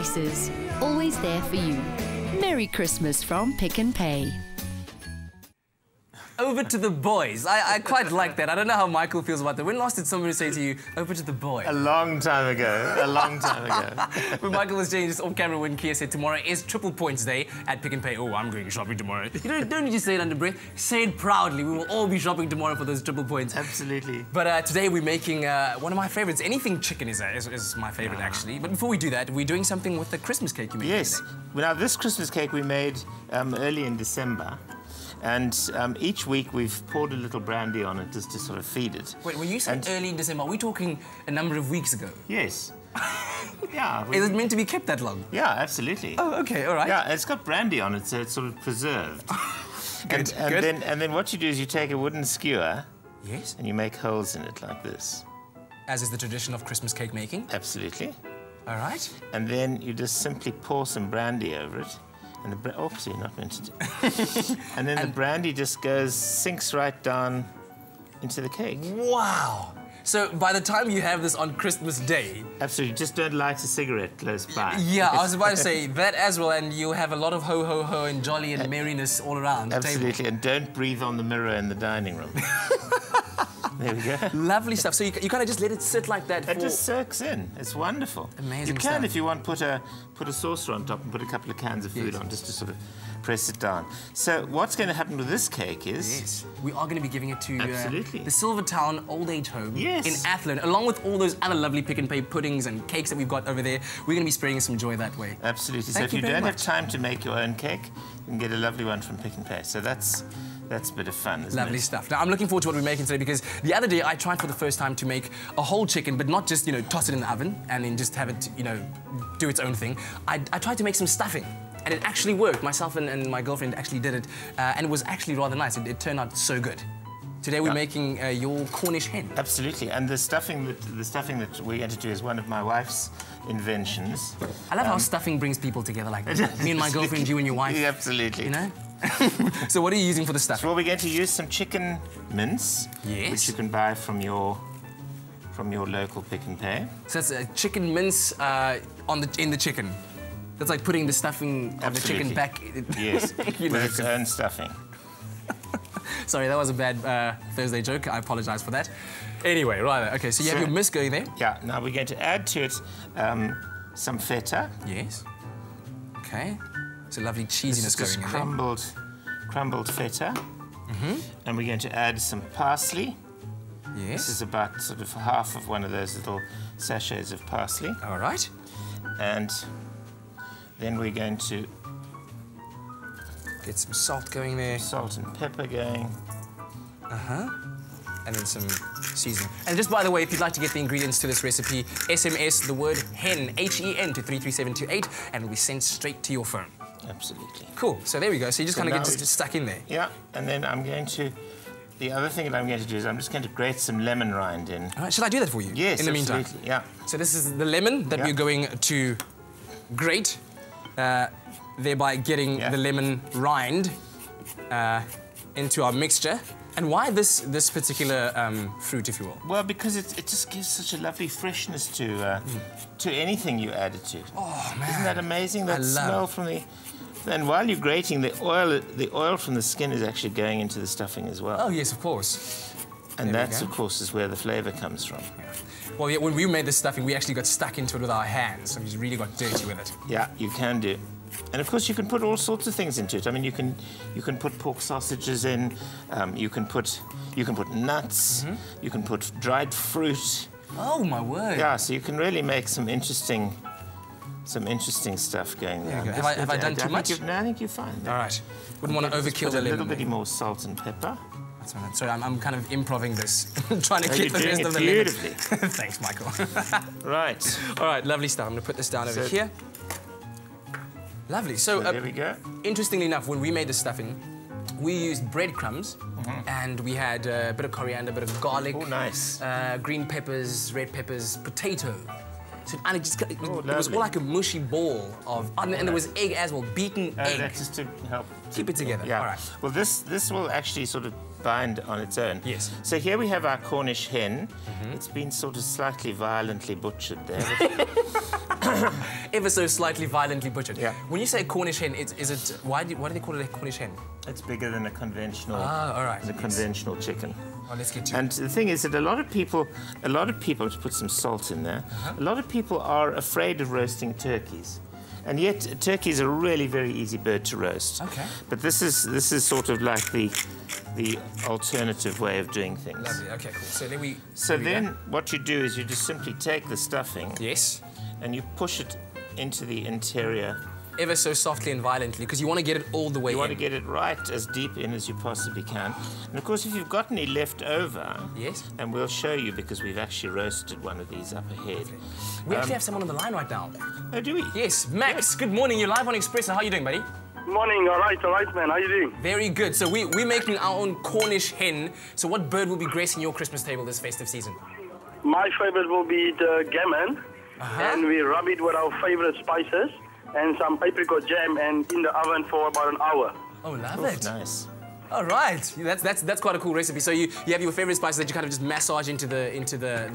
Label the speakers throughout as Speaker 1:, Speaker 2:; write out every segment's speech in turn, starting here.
Speaker 1: prices. Always there for you. Merry Christmas from Pick n Pay.
Speaker 2: Over to the boys. I quite like that. I don't know how Michael feels about that. When last did somebody say to you, over to the boys?
Speaker 3: A long time ago. A long time ago.
Speaker 2: When Michael was saying just off camera when Kia said tomorrow is triple points day at Pick n Pay. Oh, I'm going shopping tomorrow. You don't need to say it under breath. Say it proudly. We will all be shopping tomorrow for those triple points.
Speaker 3: Absolutely.
Speaker 2: But today we're making one of my favorites. Anything chicken is my favorite actually. But before we do that, we're doing something with the Christmas cake you made.
Speaker 3: Yes. Now this Christmas cake we made early in December. And each week we've poured a little brandy on it just to sort of feed it.
Speaker 2: Wait, when you said early in December, are we talking a number of weeks ago?
Speaker 3: Yes. Yeah.
Speaker 2: Is it meant to be kept that long?
Speaker 3: Yeah, absolutely.
Speaker 2: Oh, okay, all right.
Speaker 3: Yeah, it's got brandy on it, so it's sort of preserved.
Speaker 2: Good,
Speaker 3: and then what you do is you take a wooden skewer.
Speaker 2: Yes.
Speaker 3: And you make holes in it like this.
Speaker 2: As is the tradition of Christmas cake making?
Speaker 3: Absolutely.
Speaker 2: All right.
Speaker 3: And then you just simply pour some brandy over it. And oops, you're not meant to do. And then the brandy just sinks right down into the cake.
Speaker 2: Wow! So by the time you have this on Christmas Day...
Speaker 3: Absolutely, just don't light a cigarette close by.
Speaker 2: Yeah, I was about to say that as well, and you'll have a lot of ho, ho, ho and jolly and merriness all around the table.
Speaker 3: Absolutely, and don't breathe on the mirror in the dining room. There we go.
Speaker 2: Lovely stuff. So you kind of just let it sit like that.
Speaker 3: It just soaks in. It's wonderful.
Speaker 2: Amazing
Speaker 3: You can,
Speaker 2: stuff.
Speaker 3: if you want, put a saucer on top and put a couple of cans of food on just to sort of press it down. So what's going to happen with this cake is...
Speaker 2: Yes. We are going to be giving it to
Speaker 3: the
Speaker 2: Silvertown Old Age Home in
Speaker 3: Yes.
Speaker 2: Athlone, along with all those other lovely Pick n Pay puddings and cakes that we've got over there. We're going to be spreading some joy that way.
Speaker 3: Absolutely.
Speaker 2: Thank
Speaker 3: So if
Speaker 2: you
Speaker 3: you
Speaker 2: very
Speaker 3: don't have
Speaker 2: much.
Speaker 3: time to make your own cake, you can get a lovely one from Pick n Pay. So that's a bit of fun, isn't it?
Speaker 2: Lovely stuff. Now, I'm looking forward to what we're making today because the other day I tried for the first time to make a whole chicken, but not just, toss it in the oven and then just have it, do its own thing. I tried to make some stuffing. And it actually worked. Myself and my girlfriend actually did it, and it was actually rather nice. It turned out so good. Today we're making your Cornish hen.
Speaker 3: Absolutely, and the stuffing that we're going to do is one of my wife's inventions.
Speaker 2: I love how stuffing brings people together like that. Me and my girlfriend, you and your wife.
Speaker 3: Yeah, absolutely.
Speaker 2: So what are you using for the stuffing?
Speaker 3: So we're going to use some chicken mince,
Speaker 2: Yes.
Speaker 3: which you can buy from your local Pick n Pay.
Speaker 2: So that's a chicken mince in the chicken. That's like putting the stuffing of the chicken back.
Speaker 3: Yes, with its own stuffing.
Speaker 2: Sorry, that was a bad Thursday joke. I apologise for that. Anyway, right. Okay, so you have your mince going there.
Speaker 3: Yeah. Now we're going to add to it some feta.
Speaker 2: Yes. Okay. So lovely cheesiness
Speaker 3: This is
Speaker 2: going in there.
Speaker 3: crumbled feta. And we're going to add some parsley.
Speaker 2: Yes.
Speaker 3: This is about sort of half of one of those little sachets of parsley.
Speaker 2: All right.
Speaker 3: And then we're going to
Speaker 2: get some salt going there.
Speaker 3: Salt and pepper going.
Speaker 2: And then some seasoning. And just by the way, if you'd like to get the ingredients to this recipe, SMS the word hen, H-E-N, to 33728, and it'll be sent straight to your phone.
Speaker 3: Absolutely.
Speaker 2: Cool. So there we go. So you just kind of get just stuck in there.
Speaker 3: Yeah. And then the other thing that I'm going to do is I'm just going to grate some lemon rind in.
Speaker 2: All right. Should I do that for you?
Speaker 3: Yes,
Speaker 2: in the meantime.
Speaker 3: absolutely. Yeah.
Speaker 2: So this is the lemon that we're going to grate, thereby getting the lemon rind into our mixture. And why this particular fruit, if you will?
Speaker 3: Well, because it just gives such a lovely freshness to anything you add it to.
Speaker 2: Oh man!
Speaker 3: Isn't that amazing? That smell from the. And while you're grating, the oil from the skin is actually going into the stuffing as well.
Speaker 2: Oh yes, of course.
Speaker 3: And that's, of course, is where the flavour comes from.
Speaker 2: Yeah. Well, yeah, when we made this stuffing, we actually got stuck into it with our hands, and we really got dirty with it.
Speaker 3: Yeah, you can do. And of course, you can put all sorts of things into it. I mean, you can put pork sausages in. You can put nuts. You can put dried fruit.
Speaker 2: Oh my word!
Speaker 3: Yeah, so you can really make some interesting stuff going there.
Speaker 2: Have I done too much?
Speaker 3: No, I think you're fine.
Speaker 2: All right. Wouldn't want to overkill the lemon.
Speaker 3: A little bit more salt and pepper.
Speaker 2: Sorry, I'm kind of improving this, trying to get the rest of the
Speaker 3: beautifully.
Speaker 2: lemon. Thanks, Michael.
Speaker 3: Right.
Speaker 2: All right, lovely stuff. I'm going to put this down over here. Lovely. So
Speaker 3: there we go.
Speaker 2: Interestingly enough, when we made the stuffing, we used breadcrumbs, and we had a bit of coriander, a bit of garlic.
Speaker 3: Oh, nice.
Speaker 2: Green peppers, red peppers, potato. So it was all like a mushy ball of, and there was egg as well, beaten egg.
Speaker 3: That's just to help
Speaker 2: keep it together.
Speaker 3: Yeah.
Speaker 2: All right.
Speaker 3: Well, this will actually sort of bind on its own.
Speaker 2: Yes.
Speaker 3: So here we have our Cornish hen. It's been sort of slightly violently butchered there.
Speaker 2: Ever so slightly violently butchered.
Speaker 3: Yeah.
Speaker 2: When you say Cornish hen, is it why do they call it a Cornish hen?
Speaker 3: It's bigger than a conventional.
Speaker 2: All right.
Speaker 3: Conventional chicken.
Speaker 2: Oh, let's get to
Speaker 3: And the thing is that a lot of people, to put some salt in there, a lot of people are afraid of roasting turkeys. And yet, turkey is a really very easy bird to roast.
Speaker 2: Okay.
Speaker 3: But this is sort of like the alternative way of doing things.
Speaker 2: Lovely. Okay, cool. So then we.
Speaker 3: So then, what you do is you just simply take the stuffing.
Speaker 2: Yes.
Speaker 3: And you push it into the interior.
Speaker 2: Ever so softly and violently, because you want to get it all the way in.
Speaker 3: You want to get it right as deep in as you possibly can. And of course, if you've got any left over,
Speaker 2: yes,
Speaker 3: and we'll show you because we've actually roasted one of these up ahead.
Speaker 2: We actually have someone on the line right now.
Speaker 3: Oh, do we?
Speaker 2: Yes, Max. Good morning. You're live on eXpresso. How are you doing, buddy?
Speaker 4: Morning. All right, man. How you doing?
Speaker 2: Very good. So we're making our own Cornish hen. So what bird will be gracing your Christmas table this festive season?
Speaker 4: My favorite will be the gammon, and we rub it with our favorite spices and some apricot jam, and in the oven for about an hour.
Speaker 2: Oh, love it.
Speaker 3: Nice.
Speaker 2: All right, that's quite a cool recipe. So you have your favorite spices that you kind of just massage into the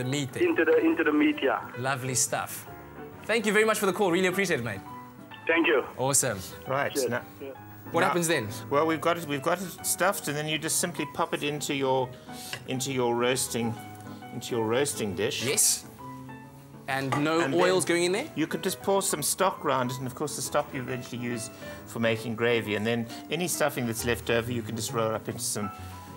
Speaker 2: meat there.
Speaker 4: Into the meat, yeah.
Speaker 2: Lovely stuff. Thank you very much for the call. Really appreciate it, mate.
Speaker 4: Thank you.
Speaker 2: Awesome.
Speaker 3: Right.
Speaker 4: Cheers.
Speaker 3: Now,
Speaker 2: What happens then?
Speaker 3: Well, we've got it stuffed, and then you just simply pop it into your roasting dish.
Speaker 2: Yes. And no oils going in there?
Speaker 3: You could just pour some stock around it, and of course the stock you eventually use for making gravy, and then any stuffing that's left over you can just roll up into some.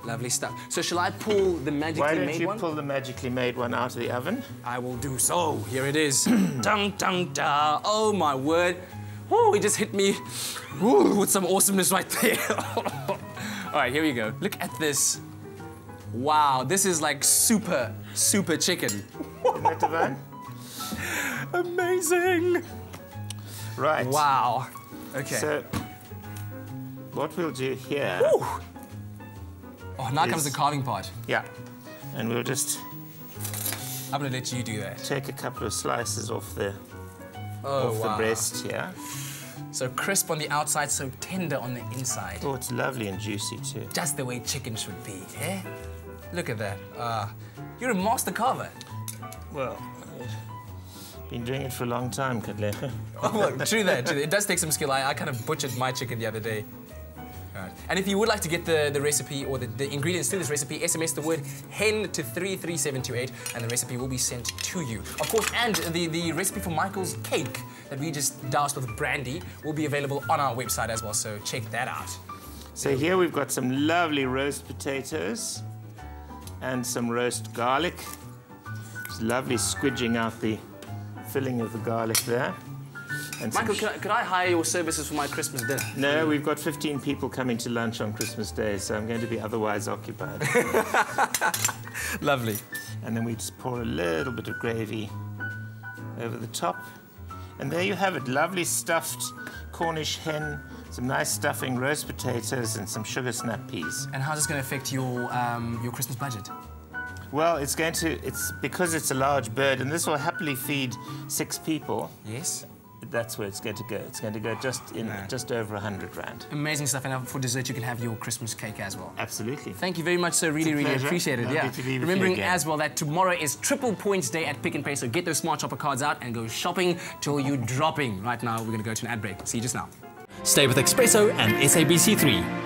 Speaker 2: Lovely stuff. So shall I pull the magically
Speaker 3: Why
Speaker 2: made
Speaker 3: don't you
Speaker 2: one?
Speaker 3: pull the magically made one out of the oven?
Speaker 2: I will do so. Here it is. Dun, dun, da. Oh, my word. Woo, it just hit me with some awesomeness right there. All right, here we go. Look at this. Wow, this is like super, super chicken.
Speaker 3: Isn't that divine?
Speaker 2: Amazing.
Speaker 3: Right.
Speaker 2: Wow. Okay.
Speaker 3: So, what we'll do here...
Speaker 2: Woo. Oh, now comes the carving part.
Speaker 3: Yeah. And we'll just...
Speaker 2: I'm going to let you do that.
Speaker 3: Take a couple of slices off the
Speaker 2: wow.
Speaker 3: breast here.
Speaker 2: So crisp on the outside, so tender on the inside.
Speaker 3: Oh, it's lovely and juicy too.
Speaker 2: Just the way chicken should be, eh? Look at that. You're a master carver.
Speaker 3: Well, been doing it for a long time, Kadlecha.
Speaker 2: Oh, well, true that. It does take some skill. I kind of butchered my chicken the other day. Right. And if you would like to get the recipe or the ingredients to this recipe, SMS the word hen to 33728 and the recipe will be sent to you. Of course, and the recipe for Michael's cake that we just doused with brandy will be available on our website as well, so check that out.
Speaker 3: So here we've got some lovely roast potatoes and some roast garlic. It's lovely squidging out the filling of the garlic there. And
Speaker 2: Michael, could I hire your services for my Christmas dinner?
Speaker 3: No, we've got 15 people coming to lunch on Christmas Day, so I'm going to be otherwise occupied.
Speaker 2: Lovely.
Speaker 3: And then we just pour a little bit of gravy over the top. And there you have it, lovely stuffed Cornish hen, some nice stuffing, roast potatoes, and some sugar snap peas.
Speaker 2: And how's this going to affect your Christmas budget?
Speaker 3: Well, it's because it's a large bird, and this will happily feed 6 people.
Speaker 2: Yes.
Speaker 3: That's where it's going to go. It's going to go just over 100 rand.
Speaker 2: Amazing stuff, and for dessert you can have your Christmas cake as well.
Speaker 3: Absolutely.
Speaker 2: Thank you very much, sir. Really, really appreciate it. Yeah. Remembering as well that tomorrow is Triple Points Day at Pick n Pay, so get those Smart Shopper cards out and go shopping till you're dropping. Right now, we're going to go to an ad break. See you just now.
Speaker 5: Stay with eXpresso and SABC3.